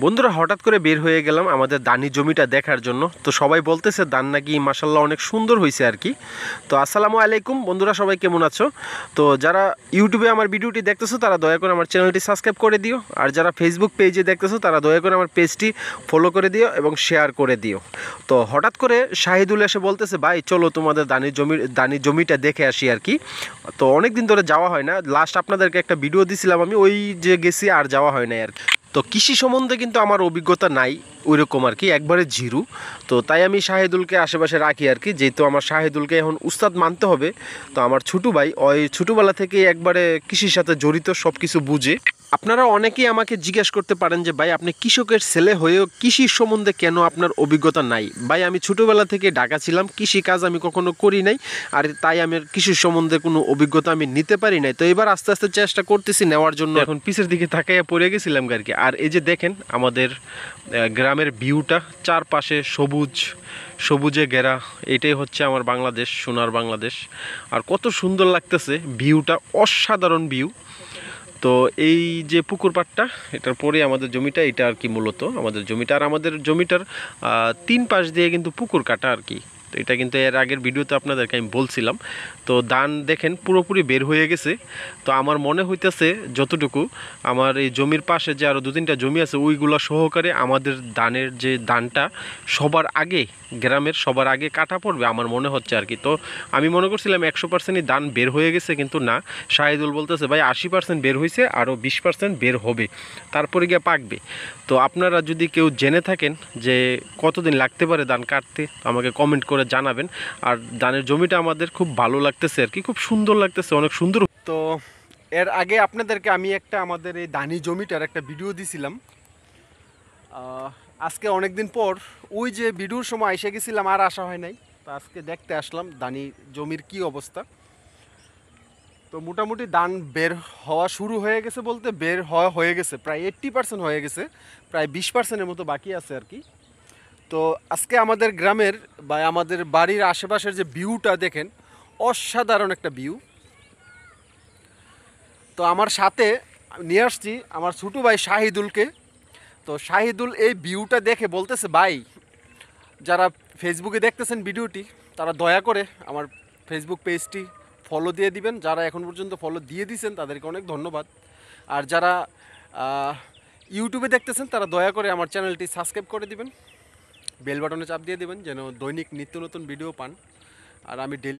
বন্ধুরা হঠাৎ করে বের হয়ে গেলাম আমাদের দানি জমিটা দেখার জন্য। তো সবাই বলতেছে ধান নাকি মাশাল্লাহ অনেক সুন্দর হয়েছে আর কি। তো আসসালামু আলাইকুম বন্ধুরা, সবাই কেমন আছো? তো যারা ইউটিউবে আমার ভিডিওটি দেখতেছো তারা দয়া করে আমার চ্যানেলটি সাবস্ক্রাইব করে দিও, আর যারা ফেসবুক পেজে দেখতেছো তারা দয়া করে আমার পেজটি ফলো করে দিও এবং শেয়ার করে দিও। তো হঠাৎ করে শাহিদুল এসে বলতেছে, ভাই চলো তোমাদের দানি জমিটা দেখে আসি আর কি। তো অনেক দিন ধরে যাওয়া হয় না, লাস্ট আপনাদেরকে একটা ভিডিও দিছিলাম আমি, ওই যে গেছি আর যাওয়া হয় না আর কি। তো কৃষি সম্বন্ধে কিন্তু আমার অভিজ্ঞতা নাই ওই রকম আর কি, একবারে জিরো। তো তাই আমি শাহিদুলকে আশেপাশে রাখি আর কি, যেহেতু আমার শাহিদুলকে এখন উস্তাদ মানতে হবে। তো আমার ছোটো ভাই ওই ছোটোবেলা থেকে একবারে কৃষির সাথে জড়িত, সব কিছু বুঝে। আপনারা অনেকেই আমাকে জিজ্ঞেস করতে পারেন যে ভাই আপনি কৃষকের ছেলে হয়েও কৃষির সম্বন্ধে কেন আপনার অভিজ্ঞতা নাই? ভাই আমি ছোটোবেলা থেকে ঢাকা ছিলাম, কৃষি কাজ আমি কখনো করি নাই, আর তাই আমার কৃষির সম্বন্ধে কোনো অভিজ্ঞতা আমি নিতে পারি নাই। তো এবার আস্তে আস্তে চেষ্টা করতেছি নেওয়ার জন্য। এখন পিছের দিকে তাকাইয়া পড়ে গেছিলাম আর কি। আর এই যে দেখেন আমাদের গ্রামের ভিউটা, চারপাশে সবুজ সবুজে ঘেরা, এটাই হচ্ছে আমার বাংলাদেশ, সোনার বাংলাদেশ। আর কত সুন্দর লাগতেছে ভিউটা, অসাধারণ ভিউ। তো এই যে পুকুর পাড়টা, এটার পরে আমাদের জমিটা, এটা আর কি মূলত আমাদের জমিটা। আর আমাদের জমিটার 3 পাশ দিয়ে কিন্তু পুকুর কাটা আর কি। তো এটা কিন্তু এর আগের ভিডিওতে আপনাদেরকে আমি বলছিলাম। তো ধান দেখেন পুরোপুরি বের হয়ে গেছে। তো আমার মনে হইতেছে যতটুকু, আমার এই জমির পাশে যে আরও 2-3টা জমি আছে ওইগুলো সহকারে আমাদের ধানের যে ধানটা সবার আগে, গ্রামের সবার আগে কাটা পড়বে আমার মনে হচ্ছে আর কি। তো আমি মনে করছিলাম 100%ই ধান বের হয়ে গেছে, কিন্তু না, শাহিদুল বলতেছে ভাই 80% বের হয়েছে, আরও 20% বের হবে, তারপরে গিয়ে পাকবে। তো আপনারা যদি কেউ জেনে থাকেন যে কতদিন লাগতে পারে ধান কাটতে, আমাকে কমেন্ট করে জানাবেন। আর ধানের জমিটা আমাদের খুব ভালো লাগতেছে আর কি, খুব সুন্দর লাগতেছে, অনেক সুন্দর। তো এর আগে আপনাদেরকে আমি একটা আমাদের এই ধানি জমিটার একটা ভিডিও দিছিলাম। আজকে অনেক দিন পর ওই যে ভিডিওর সময় এসে গেছিলাম, আর আসা হয় নাই। তো আজকে দেখতে আসলাম ধানি জমির কি অবস্থা। তো মোটামুটি ধান বের হওয়া শুরু হয়ে গেছে, বলতে বের হওয়া হয়ে গেছে, প্রায় 80% হয়ে গেছে, প্রায় 20%-এর মতো বাকি আছে আর কি। তো আজকে আমাদের গ্রামের বা আমাদের বাড়ির আশেপাশের যে ভিউটা দেখেন, অসাধারণ একটা ভিউ। তো আমার সাথে নিয়ে আসছি আমার ছোটো ভাই শাহিদুলকে। তো শাহিদুল এই ভিউটা দেখে বলতেছে, ভাই যারা ফেসবুকে দেখতেছেন ভিডিওটি তারা দয়া করে আমার ফেসবুক পেজটি ফলো দিয়ে দিবেন। যারা এখন পর্যন্ত ফলো দিয়ে দিয়েছেন তাদেরকে অনেক ধন্যবাদ। আর যারা ইউটিউবে দেখতেছেন তারা দয়া করে আমার চ্যানেলটি সাবস্ক্রাইব করে দিবেন, বেল বাটনে চাপ দিয়ে দিবেন যেন দৈনিক নিত্য নতুন ভিডিও পান। আর আমি